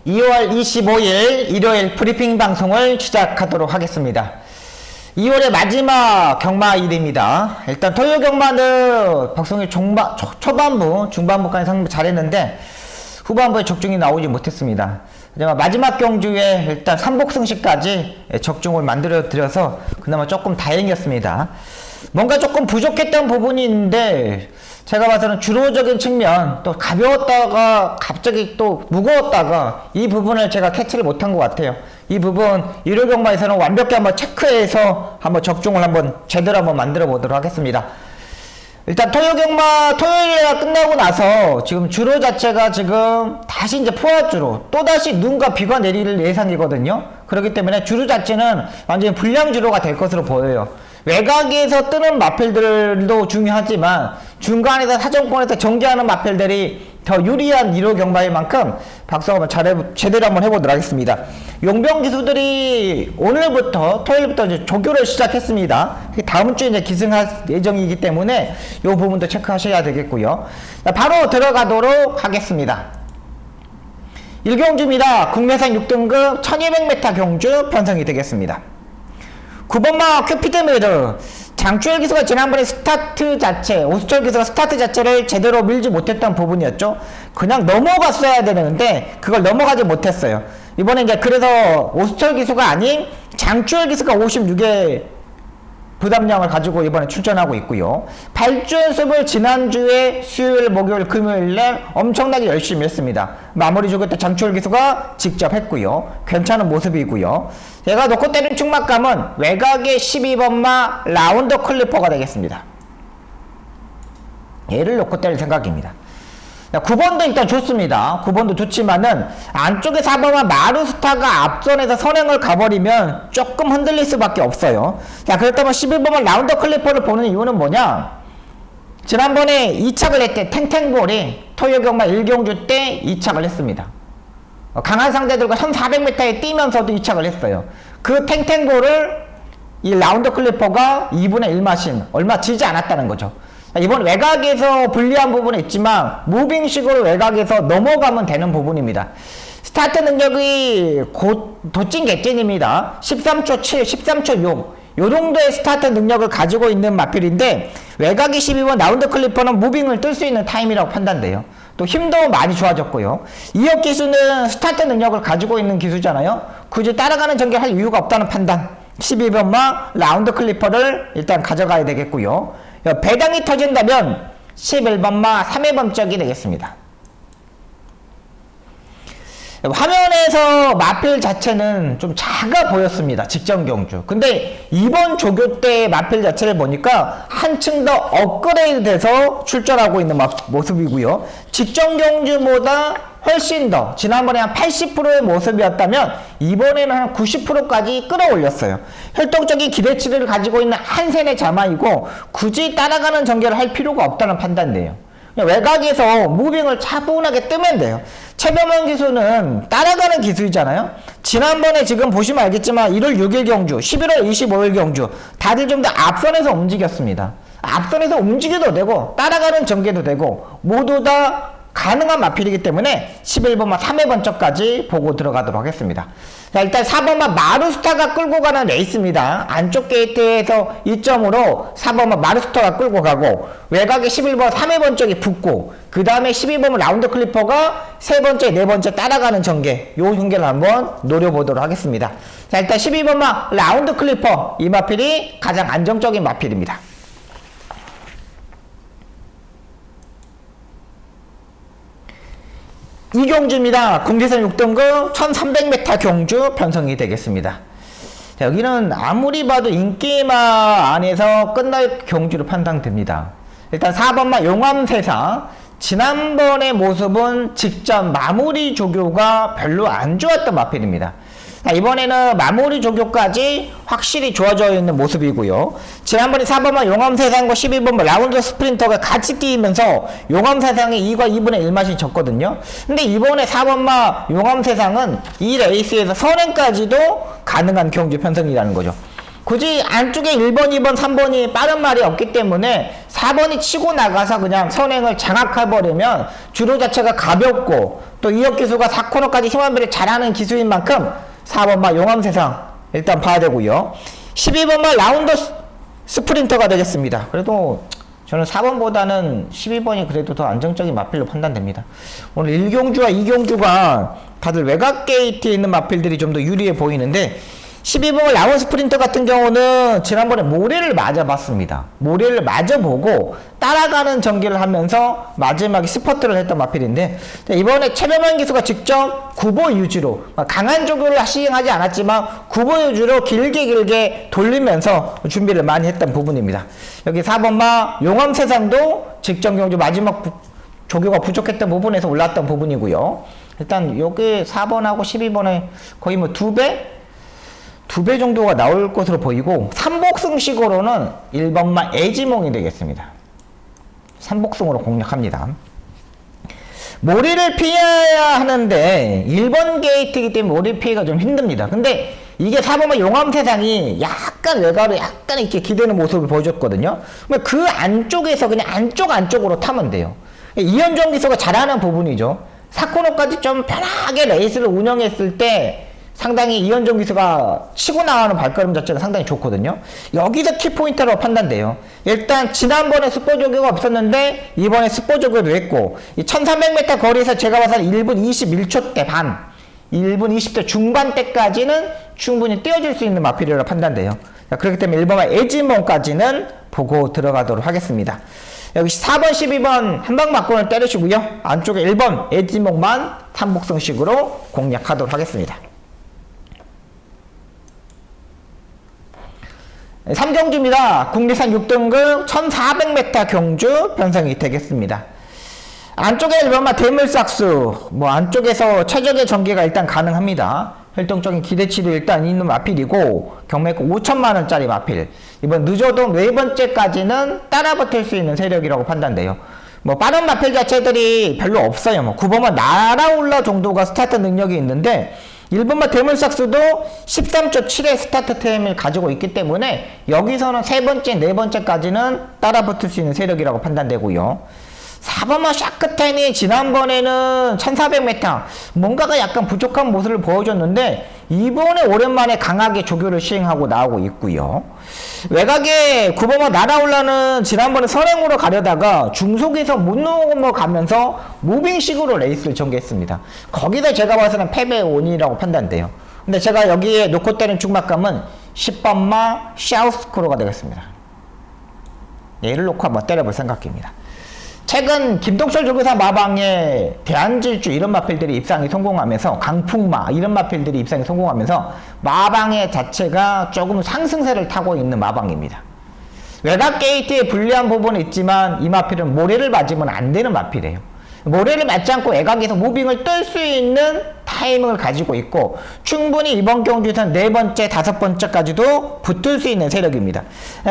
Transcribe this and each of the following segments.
2월 25일 일요일 브리핑 방송을 시작하도록 하겠습니다. 2월의 마지막 경마일입니다. 일단 토요 경마는 박성희 초반부, 중반부까지 상당히 잘했는데 후반부에 적중이 나오지 못했습니다. 하지만 마지막 경주에 일단 삼복승시까지 적중을 만들어 드려서 그나마 조금 다행이었습니다. 뭔가 조금 부족했던 부분이 있는데 제가 봐서는 주로적인 측면, 또 가벼웠다가 갑자기 또 무거웠다가 이 부분을 제가 캐치를 못한 것 같아요. 이 부분 일요 경마에서는 완벽히 한번 체크해서 한번 적중을 한번 제대로 한번 만들어 보도록 하겠습니다. 일단 토요 경마 토요일에 끝나고 나서 지금 주로 자체가 지금 다시 이제 포화주로 또다시 눈과 비가 내릴 예상이거든요. 그렇기 때문에 주로 자체는 완전히 불량 주로가 될 것으로 보여요. 외곽에서 뜨는 마필들도 중요하지만 중간에서 사정권에서 정지하는 마필들이 더 유리한 1호 경마인 만큼 박수 한번 제대로 한번 해보도록 하겠습니다. 용병 기수들이 오늘부터 토요일부터 이제 조교를 시작했습니다. 다음 주에 이제 기승할 예정이기 때문에 이 부분도 체크하셔야 되겠고요. 바로 들어가도록 하겠습니다. 1경주입니다. 국내산 6등급 1200m 경주 편성이 되겠습니다. 9번마 큐피드메르 장추열 기수가 지난번에 스타트 자체, 오수철 기수가 스타트 자체를 제대로 밀지 못했던 부분이었죠. 그냥 넘어갔어야 되는데 그걸 넘어가지 못했어요. 이번에 이제 그래서 오수철 기수가 아닌 장추열 기수가 56의 부담량을 가지고 이번에 출전하고 있고요. 발주 연습을 지난주에 수요일, 목요일, 금요일에 엄청나게 열심히 했습니다. 마무리 조교 때 장추열 기수가 직접 했고요. 괜찮은 모습이고요. 제가 놓고 때린 충막감은 외곽의 12번마 라운더 클리퍼가 되겠습니다. 얘를 놓고 때릴 생각입니다. 9번도 일단 좋습니다. 9번도 좋지만은 안쪽에 4번마 마루스타가 앞선에서 선행을 가버리면 조금 흔들릴 수밖에 없어요. 자, 그렇다면 11번마 라운더 클리퍼를 보는 이유는 뭐냐? 지난번에 2착을 했대. 탱탱볼이 토요 경마 1경주 때 2착을 했습니다. 강한 상대들과 1400m에 뛰면서도 2착을 했어요. 그 탱탱볼을 이 라운더 클리퍼가 2분의 1마신 얼마 지지 않았다는 거죠. 이번 외곽에서 불리한 부분은 있지만 무빙식으로 외곽에서 넘어가면 되는 부분입니다. 스타트 능력이 곧 도찐 개찐입니다. 13초 7, 13초 6 요 정도의 스타트 능력을 가지고 있는 마필인데 외곽이 12번 라운드 클리퍼는 무빙을 뜰 수 있는 타임이라고 판단돼요. 또 힘도 많이 좋아졌고요. 이역 기수는 스타트 능력을 가지고 있는 기수잖아요. 굳이 따라가는 전개할 이유가 없다는 판단. 12번마 라운드 클리퍼를 일단 가져가야 되겠고요. 배당이 터진다면 11번마 3회범적이 되겠습니다. 화면에서 마필 자체는 좀 작아 보였습니다. 직전 경주. 근데 이번 조교 때 마필 자체를 보니까 한층 더 업그레이드 돼서 출전하고 있는 모습이고요. 직전 경주보다 훨씬 더 지난번에 한 80%의 모습이었다면 이번에는 한 90%까지 끌어올렸어요. 혈통적인 기대치를 가지고 있는 한센의 자마이고 굳이 따라가는 전개를 할 필요가 없다는 판단이에요. 외곽에서 무빙을 차분하게 뜨면 돼요. 최병원 기수는 따라가는 기수이잖아요. 지난번에 지금 보시면 알겠지만 1월 6일 경주, 11월 25일 경주 다들 좀 더 앞선에서 움직였습니다. 앞선에서 움직여도 되고 따라가는 전개도 되고 모두 다 가능한 마필이기 때문에 11번마 3회 번쩍까지 보고 들어가도록 하겠습니다. 자, 일단 4번마 마루스타가 끌고 가는 레이스입니다. 안쪽 게이트에서 2점으로 4번마 마루스타가 끌고 가고 외곽에 11번 3회 번쩍이 붙고 그 다음에 12번마 라운드 클리퍼가 세 번째, 네 번째 따라가는 전개 요 전개를 한번 노려보도록 하겠습니다. 자, 일단 12번마 라운드 클리퍼 이 마필이 가장 안정적인 마필입니다. 이 경주입니다. 국내산 6등급 1300m 경주 편성이 되겠습니다. 자, 여기는 아무리 봐도 인기마 안에서 끝날 경주로 판단됩니다. 일단 4번마 용암세상 지난번의 모습은 직전 마무리 조교가 별로 안 좋았던 마필입니다. 이번에는 마무리 조교까지 확실히 좋아져 있는 모습이고요. 지난번에 4번마 용암세상과 12번마 라운드 스프린터가 같이 뛰면서 용암세상이 2과 2분의 1맛이 졌거든요. 근데 이번에 4번마 용암세상은 이 레이스에서 선행까지도 가능한 경주 편성이라는 거죠. 굳이 안쪽에 1번, 2번, 3번이 빠른 말이 없기 때문에 4번이 치고 나가서 그냥 선행을 장악해버리면 주로 자체가 가볍고 또 이역 기수가 4코너까지 힘한비를 잘하는 기수인 만큼 4번마 용암세상 일단 봐야 되고요. 12번마 라운더 스프린터가 되겠습니다. 그래도 저는 4번보다는 12번이 그래도 더 안정적인 마필로 판단됩니다. 오늘 1경주와 2경주가 다들 외곽 게이트에 있는 마필들이 좀 더 유리해 보이는데 12번 라운 스프린터 같은 경우는 지난번에 모래를 맞아봤습니다. 모래를 맞아보고 따라가는 전개를 하면서 마지막에 스퍼트를 했던 마필인데 이번에 최병환 기수가 직접 구보 유지로 강한 조교를 시행하지 않았지만 구보 유지로 길게 돌리면서 준비를 많이 했던 부분입니다. 여기 4번마 용암세상도 직전 경주 마지막 조교가 부족했던 부분에서 올랐던 부분이고요. 일단 여기 4번하고 12번에 거의 뭐 2배 정도가 나올 것으로 보이고 3복승식으로는 1번마 애지몽이 되겠습니다. 3복승으로 공략합니다. 모리를 피해야 하는데 1번 게이트이기 때문에 모리 피해가 좀 힘듭니다. 근데 이게 4번마 용암세상이 약간 외곽으로 약간 이렇게 기대는 모습을 보여줬거든요. 그 안쪽에서 그냥 안쪽으로 타면 돼요. 이현종 기수가 잘하는 부분이죠. 4코너까지 좀 편하게 레이스를 운영했을 때 상당히 이현종 기수가 치고 나가는 발걸음 자체가 상당히 좋거든요. 여기서 키포인트로 판단돼요. 일단 지난번에 스포 조교가 없었는데 이번에 스포 조교도 했고 이 1300m 거리에서 제가 봐서는 1분 21초 반 1분 20대 중반 때까지는 충분히 뛰어줄 수 있는 마필이라고 판단돼요. 자, 그렇기 때문에 1번과 에지몽까지는 보고 들어가도록 하겠습니다. 여기 4번 12번 한방 맞고는 때리시고요. 안쪽에 1번 에지몽만 탐복성식으로 공략하도록 하겠습니다. 3경주입니다. 국내산 6등급 1400m 경주 편성이 되겠습니다. 안쪽에 1번마 대물삭수 안쪽에서 최적의 전개가 일단 가능합니다. 활동적인 기대치도 일단 있는 마필이고 경매가 5천만원짜리 마필. 이번 늦어도 4번째까지는 따라붙을 수 있는 세력이라고 판단돼요. 빠른 마필 자체들이 별로 없어요. 9번마 날아올라 정도가 스타트 능력이 있는데 1번마 대물삭수도 13초 7의 스타트 타임을 가지고 있기 때문에 여기서는 3번째, 4번째까지는 따라붙을 수 있는 세력이라고 판단되고요. 4번마 샤크텐이 지난번에는 1400m 뭔가가 약간 부족한 모습을 보여줬는데 이번에 오랜만에 강하게 조교를 시행하고 나오고 있고요. 외곽에 9번마 날아올라는 지난번에 선행으로 가려다가 중속에서 못 넘어가면서 무빙식으로 레이스를 전개했습니다. 거기서 제가 봐서는 패배의 원인이라고 판단돼요. 근데 제가 여기에 놓고 때린 중막감은 10번마 샤우스크로가 되겠습니다. 얘를 놓고 한번 때려볼 생각입니다. 최근 김동철 조교사 마방에 대한질주 이런 마필들이 입상이 성공하면서 강풍마 이런 마필들이 입상이 성공하면서 마방의 자체가 조금 상승세를 타고 있는 마방입니다. 외곽 게이트에 불리한 부분은 있지만 이 마필은 모래를 맞으면 안 되는 마필이에요. 모래를 맞지 않고 외곽에서 무빙을 뜰 수 있는 타이밍을 가지고 있고 충분히 이번 경주에서는 4번째, 5번째까지도 붙을 수 있는 세력입니다.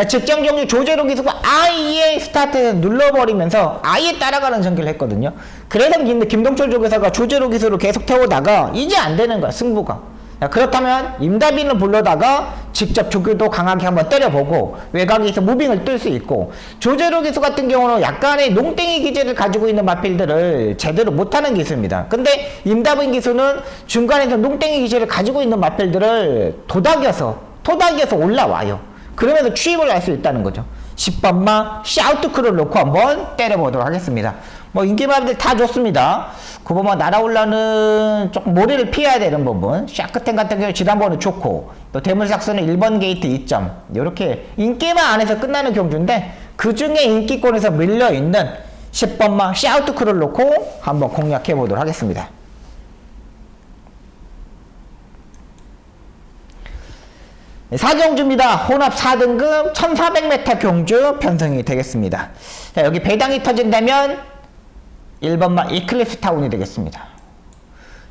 직전 경주 조재로 기수가 아예 스타트에서 눌러버리면서 아예 따라가는 전개를 했거든요. 그래서 김동철 조교사가 조재로 기수로 계속 태우다가 이제 안 되는 거야, 승부가. 그렇다면 임다빈을 불러다가 직접 조교도 강하게 한번 때려보고 외곽에서 무빙을 뜰 수 있고 조재로 기수 같은 경우는 약간의 농땡이 기질을 가지고 있는 마필들을 제대로 못하는 기수입니다. 근데 임다빈 기수는 중간에서 농땡이 기질을 가지고 있는 마필들을 토닥여서 올라와요. 그러면서 추입을 할 수 있다는 거죠. 10번마 샤우트크를 놓고 한번 때려보도록 하겠습니다. 인기마들 다 좋습니다. 9번마 날아올라는 조금 모래를 피해야 되는 부분. 샤크텐 같은 경우 지난번은 좋고 또 대물삭스는 1번 게이트 2점 이렇게 인기마 안에서 끝나는 경주인데 그 중에 인기권에서 밀려있는 10번마 샤우트크를 놓고 한번 공략해 보도록 하겠습니다. 사경주입니다. 혼합 4등급 1400m 경주 편성이 되겠습니다. 자, 여기 배당이 터진다면 1번마 이클립스 타운이 되겠습니다.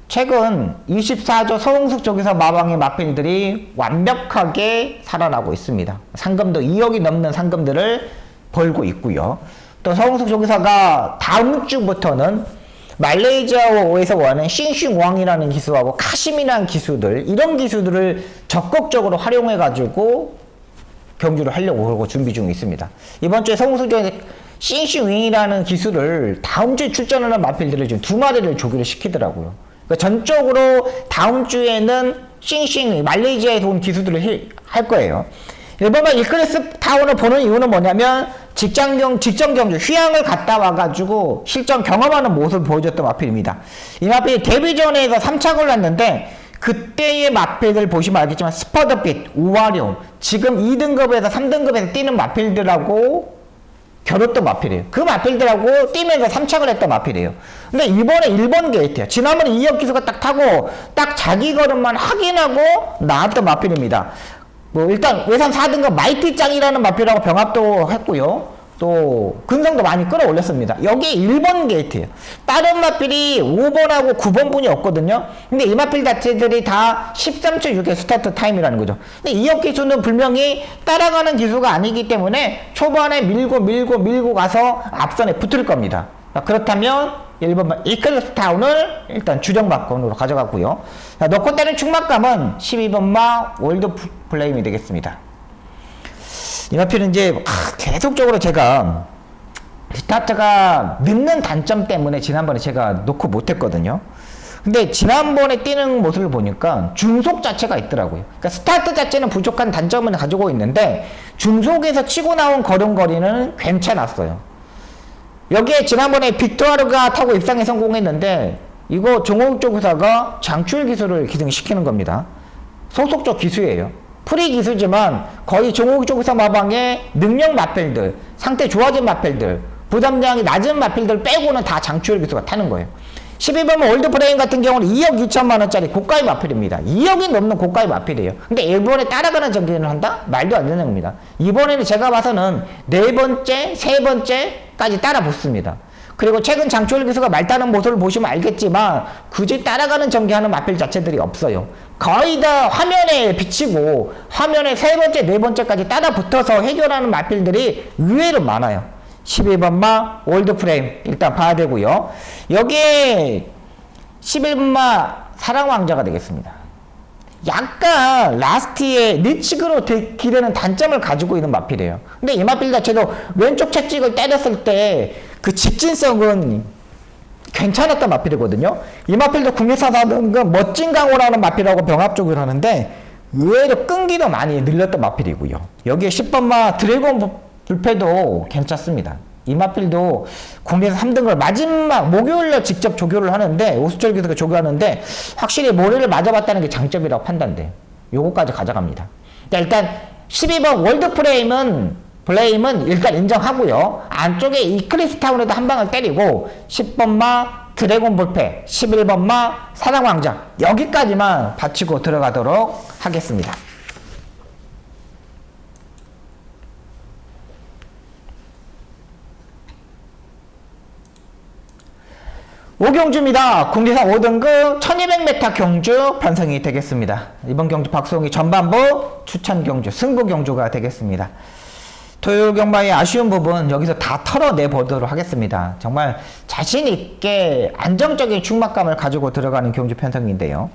최근 24조 서홍숙 조교사 마방의 마필들이 완벽하게 살아나고 있습니다. 상금도 2억이 넘는 상금들을 벌고 있고요. 또 서홍숙 조교사가 다음 주부터는 말레이시아에서 오는 싱싱왕이라는 기수하고 카심이라는 기수들 이런 기수들을 적극적으로 활용해 가지고 경주를 하려고 그러고 준비 중에 있습니다. 이번 주에 성수전에 싱싱윙이라는 기술을 다음 주에 출전하는 마필들을 지금 2마리를 조기를 시키더라고요. 그러니까 전적으로 다음 주에는 싱싱 말레이시아에서 온 기술들을 할 거예요. 일본만 이클리스 타운을 보는 이유는 뭐냐면 직전 경주 휴양을 갔다 와가지고 실전 경험하는 모습을 보여줬던 마필입니다. 이 마필이 데뷔전에서 3착을 했는데 그때의 마필들 보시면 알겠지만 스퍼드빛, 우아룡 지금 2등급에서 3등급에서 뛰는 마필들하고 겨뤘던 마필이에요. 그 마필들하고 뛰면서 3착을 했던 마필이에요. 근데 이번에 1번 게이트야. 지난번에 2역 기수가 딱 타고 딱 자기 걸음만 확인하고 나왔던 마필입니다. 뭐 일단 외산 4등급 마이티짱이라는 마필하고 병합도 했고요. 또 근성도 많이 끌어올렸습니다. 여기 1번 게이트예요. 다른 마필이 5번하고 9번 분이 없거든요. 근데 이 마필 자체들이 다 13.6의 스타트 타임이라는 거죠. 근데 이역 기수는 분명히 따라가는 기수가 아니기 때문에 초반에 밀고 가서 앞선에 붙을 겁니다. 그렇다면 1번 이클리스 타운을 일단 주력마건으로 가져갔고요. 넣고 때는 충막감은 12번마 월드 플레임이 되겠습니다. 이 마필은 이제 계속적으로 제가 스타트가 늦는 단점 때문에 지난번에 제가 놓고 못했거든요. 근데 지난번에 뛰는 모습을 보니까 중속 자체가 있더라고요. 그러니까 스타트 자체는 부족한 단점을 가지고 있는데 중속에서 치고 나온 걸음걸이는 괜찮았어요. 여기에 지난번에 빅토르가 타고 입상에 성공했는데 이거 종옥조 기사가 장출 기술을 기승시키는 겁니다. 소속적 기수예요. 프리 기수지만 거의 종옥조 기사 마방의 능력 마필들, 상태 좋아진 마필들, 부담량이 낮은 마필들 빼고는 다 장출 기수가 타는 거예요. 12번 월드 프레임 같은 경우는 2억 2천만 원짜리 고가의 마필입니다. 2억이 넘는 고가의 마필이에요. 근데 일본에 따라가는 전기를 한다? 말도 안 되는 겁니다. 이번에는 제가 봐서는 4번째, 3번째까지 따라 붙습니다. 그리고 최근 장출 기수가 말따는 모습을 보시면 알겠지만 굳이 따라가는 전기하는 마필 자체들이 없어요. 거의 다 화면에 비치고 화면에 3번째, 4번째까지 따라 붙어서 해결하는 마필들이 의외로 많아요. 12번마 월드 프레임 일단 봐야 되고요. 여기에 11번마 사랑왕자가 되겠습니다. 약간 라스트에 니치그로 기대는 단점을 가지고 있는 마필이에요. 근데 이 마필 자체도 왼쪽 채찍을 때렸을 때 그 직진성은 괜찮았던 마필이거든요. 이 마필도 국내사 4등급 멋진 강호라는 마필하고 병합적으로 하는데 의외로 끈기도 많이 늘렸던 마필이고요. 여기에 10번마 드래곤 불패도 괜찮습니다. 이 마필도 국내에서 3등을 마지막 목요일날 직접 조교를 하는데 오수철 기수가 조교하는데 확실히 모래를 맞아봤다는 게 장점이라고 판단돼요. 요거까지 가져갑니다. 일단 12번 월드 플레임은 일단 인정하고요. 안쪽에 이클리스타운에도 한 방을 때리고 10번마 드래곤 불패, 11번마 사랑왕자 여기까지만 바치고 들어가도록 하겠습니다. 오경주입니다. 국내산 5등급 1200m 경주 편성이 되겠습니다. 이번 경주 박송이 전반부 추천 경주, 승부 경주가 되겠습니다. 토요일 경마의 아쉬운 부분 여기서 다 털어내 보도록 하겠습니다. 정말 자신있게 안정적인 충막감을 가지고 들어가는 경주 편성인데요.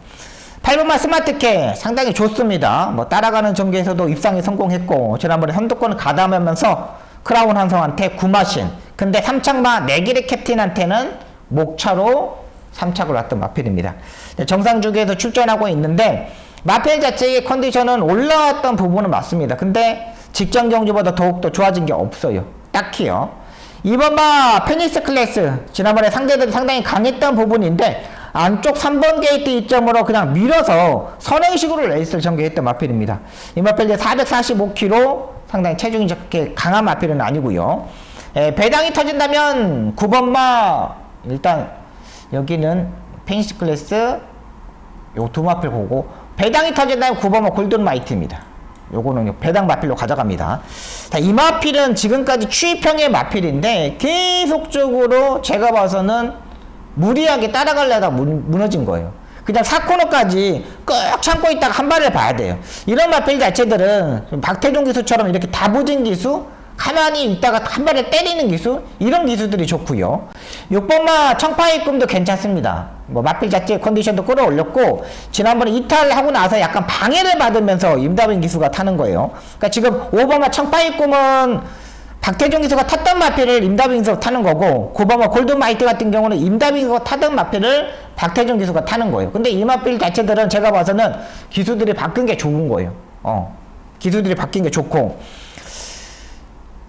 8번마 스마트캐 상당히 좋습니다. 뭐 따라가는 전개에서도 입상에 성공했고 지난번에 선두권을 가담하면서 크라운 한성한테 구마신, 근데 3착마 내길의 캡틴한테는 목차로 3착을 놨던 마필입니다. 정상주기에서 출전하고 있는데 마필 자체의 컨디션은 올라왔던 부분은 맞습니다. 근데 직전 경주보다 더욱더 좋아진 게 없어요. 딱히요. 2번마 페니스 클래스 지난번에 상대들이 상당히 강했던 부분인데 안쪽 3번 게이트 이점으로 그냥 밀어서 선행식으로 레이스를 전개했던 마필입니다. 이 마필 이제 445kg 상당히 체중이 저렇게 강한 마필은 아니고요. 배당이 터진다면 9번마 일단 여기는 페니스 클래스 요 두 마필 보고 배당이 터진다면 9번마 골든 마이트입니다. 요거는 배당 마필로 가져갑니다. 자, 이 마필은 지금까지 추입형의 마필인데 계속적으로 제가 봐서는 무리하게 따라가려다 무너진 거예요. 그냥 4코너까지 꾹 참고 있다가 한 발을 봐야 돼요. 이런 마필 자체들은 박태종 기수처럼 이렇게 다부진 기수, 가만히 있다가 한 발을 때리는 기수, 이런 기수들이 좋고요. 6번마 청파입금도 괜찮습니다. 뭐 마필 자체 컨디션도 끌어올렸고 지난번에 이탈하고 나서 약간 방해를 받으면서 임다빈 기수가 타는 거예요. 그러니까 지금 오버마 청파이 꿈은 박태종 기수가 탔던 마필을 임다빈 기수가 타는 거고, 고바마 골든마이트 같은 경우는 임다빈 기수가 타던 마필을 박태종 기수가 타는 거예요. 근데 이 마필 자체들은 제가 봐서는 기수들이 바뀐 게 좋은 거예요. 기수들이 바뀐 게 좋고,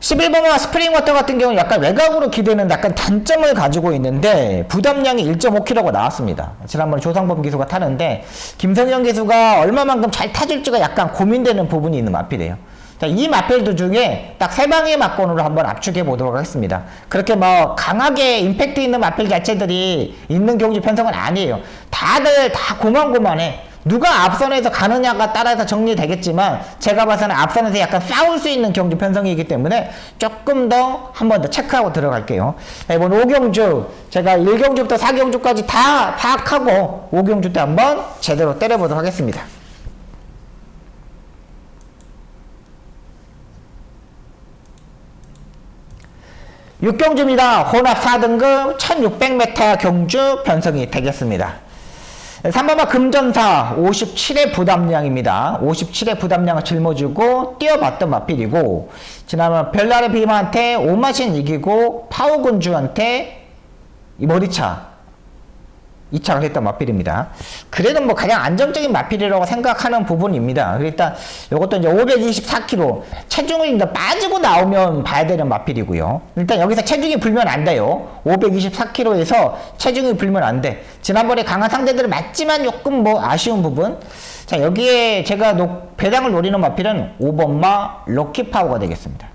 11번과 스프링워터 같은 경우는 약간 외곽으로 기대는 약간 단점을 가지고 있는데 부담량이 1.5kg가 나왔습니다. 지난번에 조상범 기수가 타는데 김성현 기수가 얼마만큼 잘 타줄지가 약간 고민되는 부분이 있는 마필이에요. 자, 이 마필들 중에 딱 3방의 막권으로 한번 압축해 보도록 하겠습니다. 그렇게 뭐 강하게 임팩트 있는 마필 자체들이 있는 경주 편성은 아니에요. 다들 다 고만고만해. 누가 앞선에서 가느냐가 따라서 정리되겠지만 제가 봐서는 앞선에서 약간 싸울 수 있는 경주 편성이기 때문에 조금 더 한 번 더 체크하고 들어갈게요. 이번 5경주 제가 1경주부터 4경주까지 다 파악하고 5경주 때 한번 제대로 때려보도록 하겠습니다. 6경주입니다. 혼합 4등급 1600m 경주 편성이 되겠습니다. 3번마 금전사 57의 부담량입니다. 57의 부담량을 짊어지고 뛰어봤던 마필이고, 지난번 별나의 빔한테 오마신 이기고 파우군주한테 이 머리차 2착을 했던 마필입니다. 그래도 뭐 가장 안정적인 마필이라고 생각하는 부분입니다. 일단 이것도 이제 524kg 체중이 이제 빠지고 나오면 봐야 되는 마필이고요. 일단 여기서 체중이 불면 안 돼요. 524kg에서 체중이 불면 안 돼. 지난번에 강한 상대들은 맞지만 조금 뭐 아쉬운 부분. 자, 여기에 제가 배당을 노리는 마필은 5번마 럭키파워가 되겠습니다.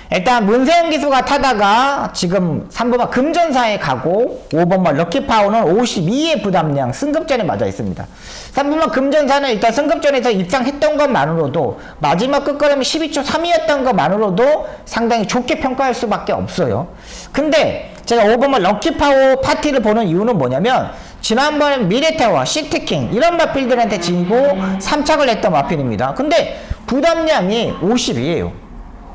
일단 문세영 기수가 타다가 지금 3번마 금전사에 가고 5번마 럭키파워는 52의 부담량 승급전에 맞아 있습니다. 3번마 금전사는 일단 승급전에서 입상했던 것만으로도 마지막 끝걸음이 12초 3이었던 것만으로도 상당히 좋게 평가할 수밖에 없어요. 근데 제가 5번마 럭키파워 파티를 보는 이유는 뭐냐면 지난번에 미래타워, 시티킹 이런 마필들한테 지고 3착을 했던 마필입니다. 근데 부담량이 50이에요.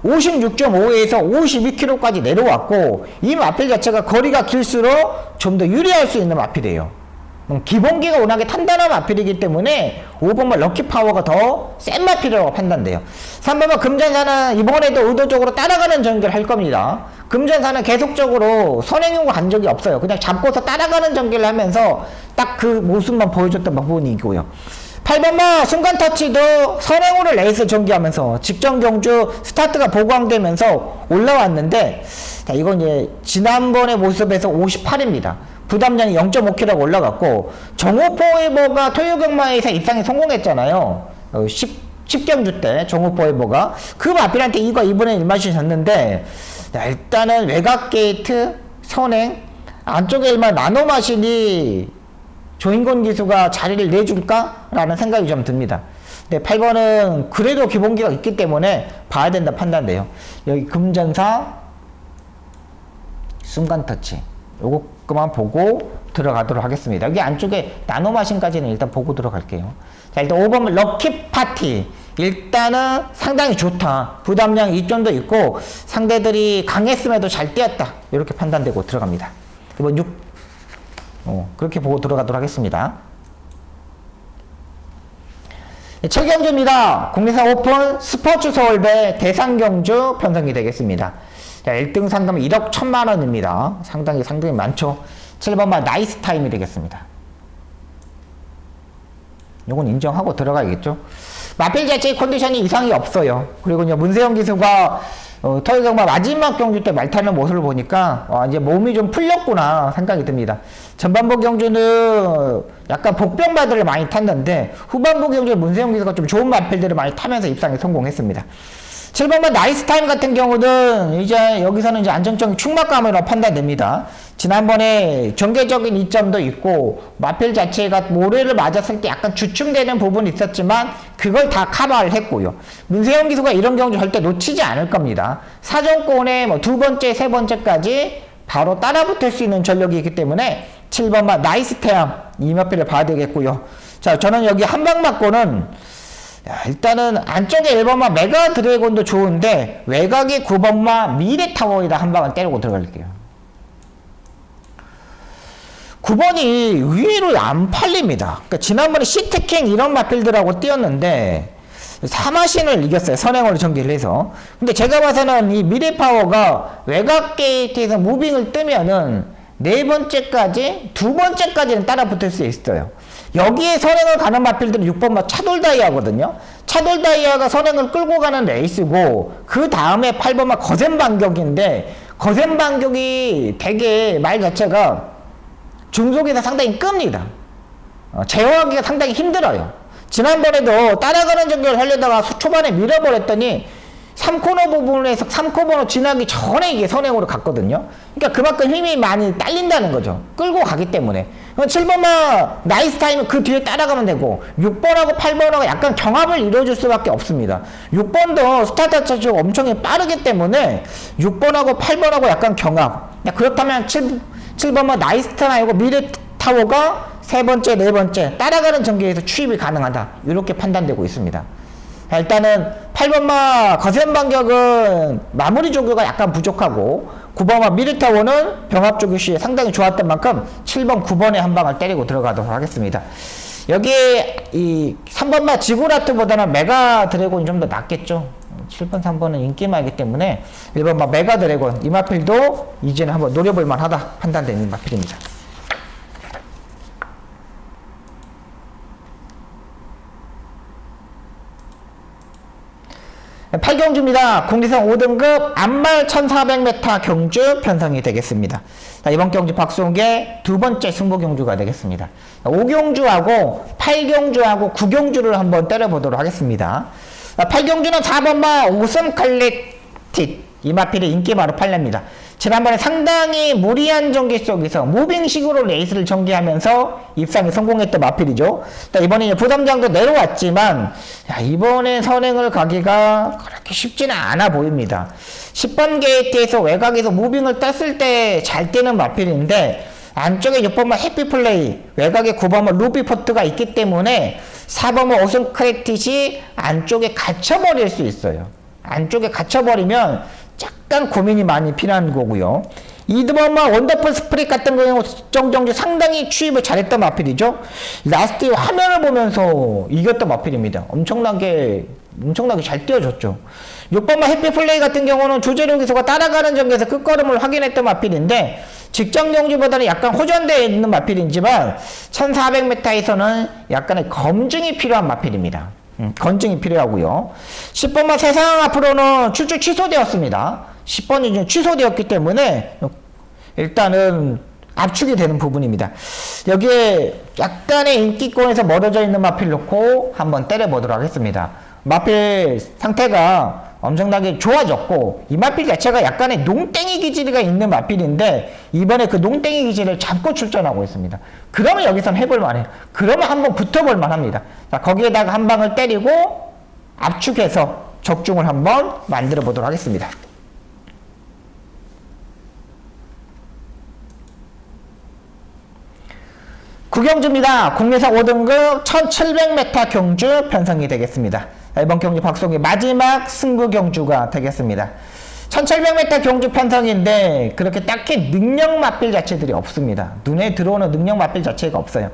56.5에서 52kg까지 내려왔고 이 마필 자체가 거리가 길수록 좀 더 유리할 수 있는 마필이에요. 기본기가 워낙에 탄탄한 마필이기 때문에 5번마 럭키파워가 더 센 마필이라고 판단돼요. 3번마 금전사는 이번에도 의도적으로 따라가는 전개를 할 겁니다. 금전사는 계속적으로 선행용을 간 적이 없어요. 그냥 잡고서 따라가는 전개를 하면서 딱 그 모습만 보여줬던 부분이고요. 8번마 순간터치도 선행으로 레이스 전개하면서 직전 경주 스타트가 보강되면서 올라왔는데, 자, 이건 이제 지난번의 모습에서 58입니다. 부담량이 0.5kg가 올라갔고, 정호포에버가 토요경마에서 입상에 성공했잖아요. 10경주 때 정호포에버가 그 마필한테 이거 이번에 일마시 졌는데, 자, 일단은 외곽 게이트 선행 안쪽에 일만 나노마신이 조인권 기수가 자리를 내줄까? 라는 생각이 좀 듭니다. 근데 8번은 그래도 기본기가 있기 때문에 봐야 된다 판단돼요. 여기 금전사 순간터치 요거만 보고 들어가도록 하겠습니다. 여기 안쪽에 나노마신까지는 일단 보고 들어갈게요. 자, 일단 5번 럭키파티 일단은 상당히 좋다. 부담량 이점도 있고 상대들이 강했음에도 잘 뛰었다. 이렇게 판단되고 들어갑니다. 이번 6 그렇게 보고 들어가도록 하겠습니다. 7경주입니다. 국내산 오픈 스포츠 서울배 대상경주 편성이 되겠습니다. 자, 1등 상금 1억 1,000만원입니다. 상당히 많죠. 7번만 나이스 타임이 되겠습니다. 요건 인정하고 들어가야겠죠. 마필 자체의 컨디션이 이상이 없어요. 그리고 이제 문세영 기수가 토요경마 마지막 경주 때 말타는 모습을 보니까 이제 몸이 좀 풀렸구나 생각이 듭니다. 전반부 경주는 약간 복병바들을 많이 탔는데 후반부 경주에 문세영 기수가 좀 좋은 마필들을 많이 타면서 입상에 성공했습니다. 7번마 나이스 타임 같은 경우는 이제 여기서는 이제 안정적인 충막감으로 판단됩니다. 지난번에 전개적인 이점도 있고 마필 자체가 모래를 맞았을 때 약간 주춤되는 부분이 있었지만 그걸 다 커버를 했고요. 문세영 기수가 이런 경주 절대 놓치지 않을 겁니다. 사정권에 뭐 두 번째, 세 번째까지 바로 따라붙을 수 있는 전력이 있기 때문에 7번마 나이스 타임 이 마필을 봐야 되겠고요. 자, 저는 여기 한방 맞고는 일단은 안쪽에 1번마 메가 드래곤도 좋은데 외곽에 9번마 미래타워에다 한 방을 때리고 들어갈게요. 9번이 의외로 안 팔립니다. 그러니까 지난번에 시테킹 이런 마필들하고 뛰었는데 사마신을 이겼어요. 선행으로 전개를 해서. 근데 제가 봐서는 이 미래파워가 외곽 게이트에서 무빙을 뜨면은 네 번째까지, 두 번째까지는 따라 붙을 수 있어요. 여기에 선행을 가는 마필들은 6번 차돌다이아거든요. 차돌다이아가 선행을 끌고 가는 레이스고, 그 다음에 8번 거센 반격인데, 거센 반격이 되게 말 자체가 중속에서 상당히 끕니다. 제어하기가 상당히 힘들어요. 지난번에도 따라가는 전개를 하려다가 초반에 밀어버렸더니 3코너 부분에서 3코너 지나기 전에 이게 선행으로 갔거든요. 그러니까 그만큼 힘이 많이 딸린다는 거죠. 끌고 가기 때문에. 7번만 나이스 타임은 그 뒤에 따라가면 되고, 6번하고 8번하고 약간 경합을 이루어줄 수밖에 없습니다. 6번도 스타트 자체가 엄청 빠르기 때문에 6번하고 8번하고 약간 경합. 그렇다면 7번만 나이스 타임하고 미래타워가 세 번째, 네 번째 따라가는 전개에서 추입이 가능하다. 이렇게 판단되고 있습니다. 일단은 8번마 거센 반격은 마무리 조교가 약간 부족하고, 9번마 미르타워는 병합 조교 시에 상당히 좋았던 만큼 7번, 9번에 한 방을 때리고 들어가도록 하겠습니다. 여기에 이 3번마 지구라트보다는 메가 드래곤이 좀 더 낫겠죠. 7번, 3번은 인기마이기 때문에 1번마 메가 드래곤 이 마필도 이제는 한번 노려볼 만하다 판단되는 마필입니다. 8경주입니다. 국리선 5등급 안말 1400m 경주 편성이 되겠습니다. 자, 이번 경주 박수홍의 두 번째 승부 경주가 되겠습니다. 5경주하고 8경주하고 9경주를 한번 때려보도록 하겠습니다. 8경주는 4번마 오섬 칼레틱 이 마필의 인기마로 팔립니다. 지난번에 상당히 무리한 전개 속에서 무빙식으로 레이스를 전개하면서 입상에 성공했던 마필이죠. 이번에 부담장도 내려왔지만, 이번에 선행을 가기가 그렇게 쉽지는 않아 보입니다. 10번 게이트에서 외곽에서 무빙을 떴을 때 잘 뛰는 마필인데, 안쪽에 6번만 해피플레이, 외곽에 9번만 루비포트가 있기 때문에 4번만 오승크레틱이 안쪽에 갇혀버릴 수 있어요. 안쪽에 갇혀버리면 약간 고민이 많이 필요한 거고요. 2번만 원더풀 스프릿 같은 경우 정정주 상당히 추입을 잘했던 마필이죠. 라스트 화면을 보면서 이겼던 마필입니다. 엄청나게 잘 뛰어줬죠. 6번만 해피플레이 같은 경우는 조재룡 기수가 따라가는 전개에서 끝걸음을 확인했던 마필인데, 직전 경주보다는 약간 호전되어 있는 마필이지만 1400m에서는 약간의 검증이 필요한 마필입니다. 검증이 필요하고요. 10번만 세상 앞으로는 출주 취소되었습니다. 10번이 취소되었기 때문에 일단은 압축이 되는 부분입니다. 여기에 약간의 인기권에서 멀어져 있는 마필 놓고 한번 때려보도록 하겠습니다. 마필 상태가 엄청나게 좋아졌고, 이 마필 자체가 약간의 농땡이 기질이 있는 마필인데 이번에 그 농땡이 기질을 잡고 출전하고 있습니다. 그러면 여기선 해볼 만해요. 그러면 한번 붙어볼 만합니다. 자, 거기에다가 한 방을 때리고 압축해서 적중을 한번 만들어 보도록 하겠습니다. 구경주입니다. 국내선 5등급 1700m 경주 편성이 되겠습니다. 이번 경주 박송의 마지막 승부 경주가 되겠습니다. 1700m 경주 편성인데 그렇게 딱히 능력 마필 자체들이 없습니다. 눈에 들어오는 능력 마필 자체가 없어요.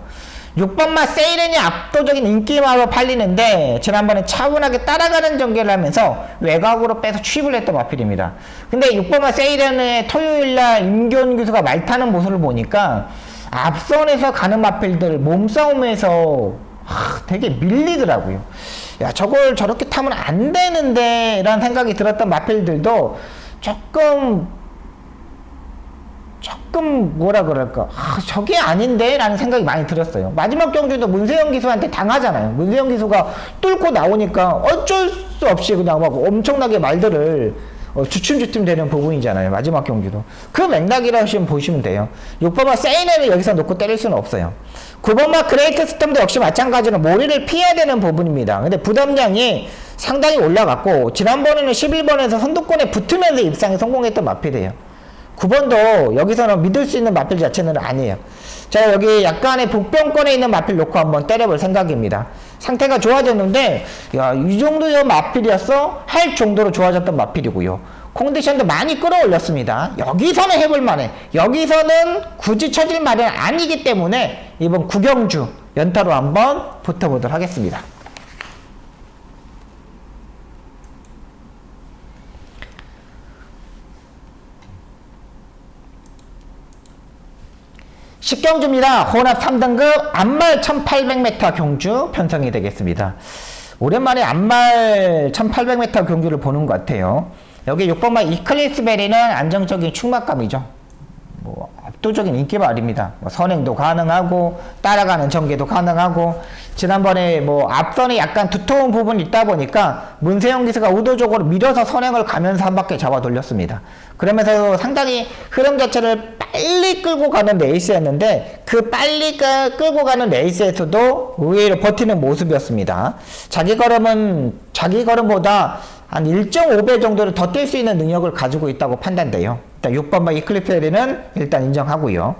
6번마 세이렌이 압도적인 인기마로 팔리는데 지난번에 차분하게 따라가는 전개를 하면서 외곽으로 빼서 취입을 했던 마필입니다. 근데 6번마 세이렌의 토요일날 임교훈 교수가 말 타는 모습을 보니까 앞선에서 가는 마필들 몸싸움에서 되게 밀리더라고요. 야, 저걸 저렇게 타면 안 되는데 라는 생각이 들었던 마필들도 조금 뭐라 그럴까, 저게 아닌데 라는 생각이 많이 들었어요. 마지막 경주도 문세영 기수한테 당하잖아요. 문세영 기수가 뚫고 나오니까 어쩔 수 없이 그냥 막 엄청나게 말들을 주춤주춤 되는 부분이잖아요. 마지막 경주도. 그 맥락이라고 보시면 돼요. 6번마 세이네를 여기서 놓고 때릴 수는 없어요. 9번마 그레이트 스톰도 역시 마찬가지로 모리를 피해야 되는 부분입니다. 근데 부담량이 상당히 올라갔고, 지난번에는 11번에서 선두권에 붙으면서 입상에 성공했던 마필이에요. 9번도 여기서는 믿을 수 있는 마필 자체는 아니에요. 자, 여기 약간의 복병권에 있는 마필 놓고 한번 때려볼 생각입니다. 상태가 좋아졌는데, 야, 이 정도의 마필이었어? 할 정도로 좋아졌던 마필이고요. 컨디션도 많이 끌어올렸습니다. 여기서는 해볼 만해. 여기서는 굳이 쳐질 말은 아니기 때문에 이번 구경주 연타로 한번 붙어보도록 하겠습니다. 식경주입니다. 혼합 3등급 암말 1800m 경주 편성이 되겠습니다. 오랜만에 암말 1800m 경주를 보는 것 같아요. 여기 6번마 이클립스 베리는 안정적인 충막감이죠. 뭐 압도적인 인기발입니다. 뭐 선행도 가능하고 따라가는 전개도 가능하고, 지난번에 뭐 앞선에 약간 두터운 부분이 있다 보니까 문세영 기수가 의도적으로 밀어서 선행을 가면서 한 바퀴 잡아 돌렸습니다. 그러면서 상당히 흐름 자체를 빨리 끌고 가는 레이스였는데, 그 빨리 끌고 가는 레이스에서도 의외로 버티는 모습이었습니다. 자기 걸음보다 한 1.5배 정도를 더 뛸 수 있는 능력을 가지고 있다고 판단돼요. 일단 6번마 이클립스는 일단 인정하고요.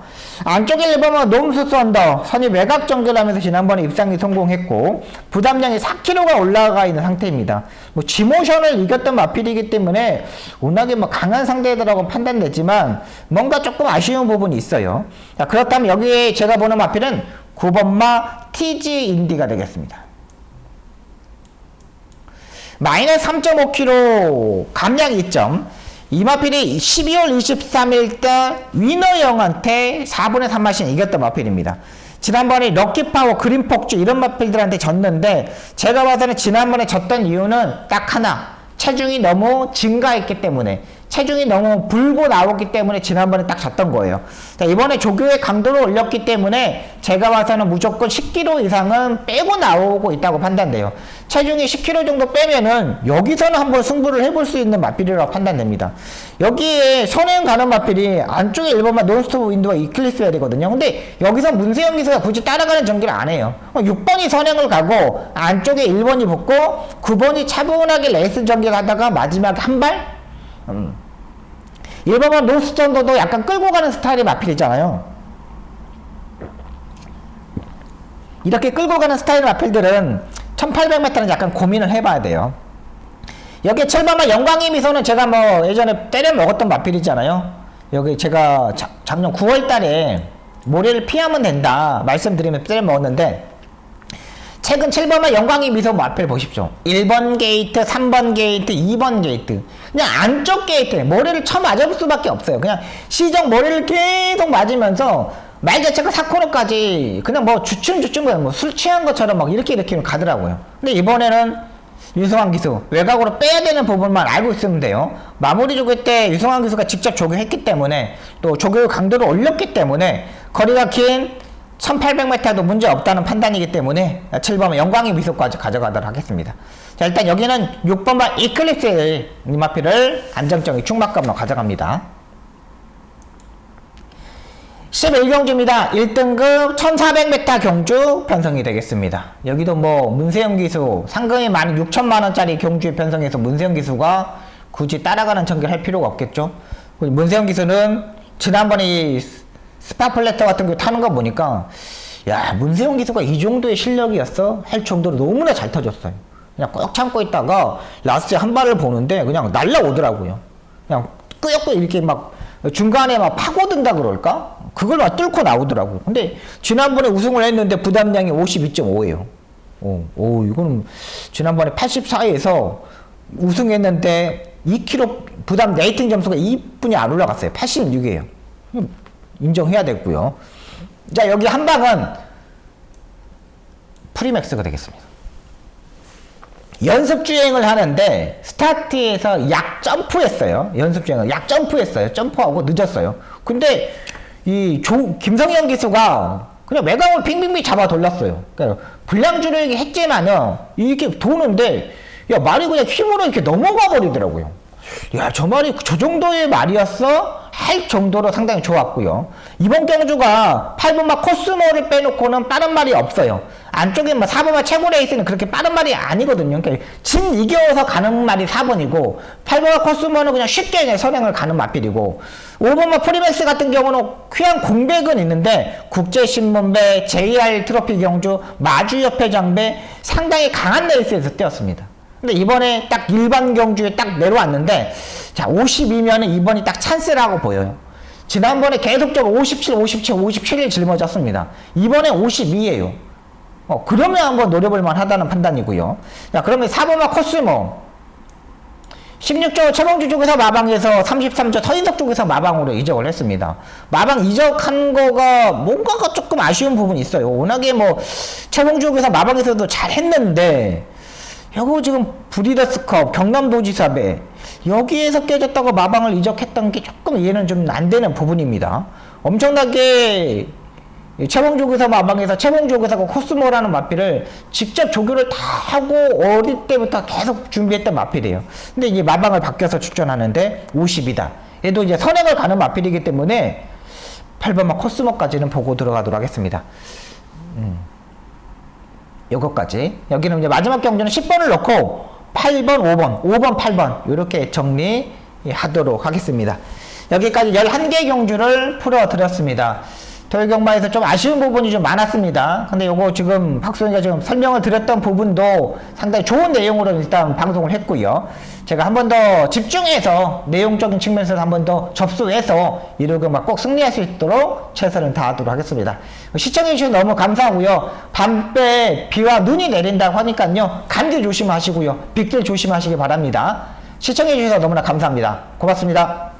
안쪽에 1번마 놈수스 언더 선이 외곽 정결하면서 지난번에 입상이 성공했고, 부담량이 4kg가 올라가 있는 상태입니다. 뭐 지모션을 이겼던 마필이기 때문에 워낙에 뭐 강한 상대라고 판단되지만 뭔가 조금 아쉬운 부분이 있어요. 자, 그렇다면 여기에 제가 보는 마필은 9번마 TG 인디가 되겠습니다. 마이너스 3.5kg 감량 2점. 이 마필이 12월 23일 때 위너영한테 4분의 3마신 이겼던 마필입니다. 지난번에 럭키파워, 그린폭주 이런 마필들한테 졌는데, 제가 봐서는 지난번에 졌던 이유는 딱 하나, 체중이 너무 증가했기 때문에, 체중이 너무 불고 나오기 때문에 지난번에 딱 졌던 거예요. 자, 이번에 조교의 강도를 올렸기 때문에 제가 봐서는 무조건 10kg 이상은 빼고 나오고 있다고 판단돼요. 체중이 10kg 정도 빼면은 여기서는 한번 승부를 해볼 수 있는 마필이라고 판단됩니다. 여기에 선행 가는 마필이 안쪽에 1번만 논스톱 윈도와 이클립스 벨이거든요. 근데 여기서 문세영 기수가 굳이 따라가는 전개를 안 해요. 6번이 선행을 가고 안쪽에 1번이 붙고 9번이 차분하게 레이스 전개를 하다가 마지막에 한 발? 1번만 노스 정도도 약간 끌고 가는 스타일의 마필이잖아요. 이렇게 끌고 가는 스타일의 마필들은 1800m는 약간 고민을 해봐야 돼요. 여기 7번만 영광의 미소는 제가 뭐 예전에 때려 먹었던 마필이잖아요. 여기 제가 작년 9월 달에 모래를 피하면 된다 말씀드리면 때려 먹었는데, 최근 7번만 영광의 미소 마필 보십시오. 1번 게이트, 3번 게이트, 2번 게이트. 그냥 안쪽 게이트에 모래를 쳐맞을 수밖에 없어요. 그냥 시정 모래를 계속 맞으면서 말 자체가 4코너까지 그냥 뭐 주춤주춤 뭐 술 취한 것처럼 막 이렇게 가더라고요. 근데 이번에는 유성환 기수 외곽으로 빼야 되는 부분만 알고 있으면 돼요. 마무리 조교 때 유성환 기수가 직접 조교했기 때문에, 또 조교의 강도를 올렸기 때문에 거리가 긴 1800m도 문제 없다는 판단이기 때문에 7번 영광의 미소까지 가져가도록 하겠습니다. 자, 일단 여기는 6번만 이클립스의 니마피를 안정적인 충막감으로 가져갑니다. 11경주입니다. 1등급 1400m 경주 편성이 되겠습니다. 여기도 뭐 문세영 기수 상금이 16,000만원짜리 경주에 편성해서 문세영 기수가 굳이 따라가는 전개를 할 필요가 없겠죠. 문세영 기수는 지난번에 스파플래터 같은 거 타는 거 보니까, 야, 문세영 기수가 이 정도의 실력이었어? 할 정도로 너무나 잘 터졌어요. 그냥 꼭 참고 있다가 라스트에 한 발을 보는데 그냥 날라오더라고요. 그냥 끄역끄역 이렇게 막 중간에 막 파고든다 그럴까? 그걸 막 뚫고 나오더라고요. 근데 지난번에 우승을 했는데 부담량이 52.5예요. 이거는 지난번에 84에서 우승했는데 2kg 부담 레이팅 점수가 2분이 안 올라갔어요. 86이에요. 인정해야 되고요. 자, 여기 한 방은 프리맥스가 되겠습니다. 연습 주행을 하는데 스타트에서 약 점프했어요. 연습 주행을 약 점프했어요. 점프하고 늦었어요. 근데 이 김성현 기수가 그냥 외곽을 빙빙빙 잡아 돌렸어요. 그러니까 불량 주행이 했지만은 이렇게 도는데, 야, 말이 그냥 힘으로 이렇게 넘어가 버리더라고요. 야, 저 말이 저 정도의 말이었어? 할 정도로 상당히 좋았고요. 이번 경주가 8번마 코스모를 빼놓고는 빠른 말이 없어요. 안쪽에 뭐 4번마 최고 레이스는 그렇게 빠른 말이 아니거든요. 그러니까 진 이겨서 가는 말이 4번이고, 8번마 코스모는 그냥 쉽게 그냥 선행을 가는 맛필이고, 5번마 프리맥스 같은 경우는 퀴한 공백은 있는데 국제신문배, JR 트로피 경주, 마주협회 장배 상당히 강한 레이스에서 뛰었습니다. 근데 이번에 딱 일반 경주에 딱 내려왔는데, 자, 52면은 이번이 딱 찬스라고 보여요. 지난번에 계속적으로 57, 57, 57을 짊어졌습니다. 이번에 52예요. 그러면 한번 노려볼만 하다는 판단이고요. 자, 그러면 4번마 코스모. 16조 최봉주 쪽에서 마방에서 33조 서인석 쪽에서 마방으로 이적을 했습니다. 마방 이적한 거가 뭔가가 조금 아쉬운 부분이 있어요. 워낙에 뭐 최봉주 쪽에서 마방에서도 잘 했는데, 요거 지금 브리더스컵 경남도지사배 여기에서 깨졌다고 마방을 이적했던 게 조금 이해는 좀 안 되는 부분입니다. 엄청나게 최봉조교사 마방에서 최봉조교사가 코스모라는 마필을 직접 조교를 다 하고 어릴 때부터 계속 준비했던 마필이에요. 근데 이제 마방을 바뀌어서 출전하는데 50이다. 얘도 이제 선행을 가는 마필이기 때문에 8번마 코스모까지는 보고 들어가도록 하겠습니다. 요것까지. 여기는 이제 마지막 경주는 10번을 넣고 8번, 5번, 5번, 8번 이렇게 정리하도록 하겠습니다. 여기까지 11개 경주를 풀어드렸습니다. 토요경마에서 좀 아쉬운 부분이 좀 많았습니다. 근데 요거 지금 박소희가 지금 설명을 드렸던 부분도 상당히 좋은 내용으로 일단 방송을 했고요. 제가 한 번 더 집중해서 내용적인 측면에서 한 번 더 접수해서 이루경마 꼭 승리할 수 있도록 최선을 다하도록 하겠습니다. 시청해주셔서 너무 감사하고요. 밤에 비와 눈이 내린다고 하니까요. 감기 조심하시고요. 빗길 조심하시기 바랍니다. 시청해주셔서 너무나 감사합니다. 고맙습니다.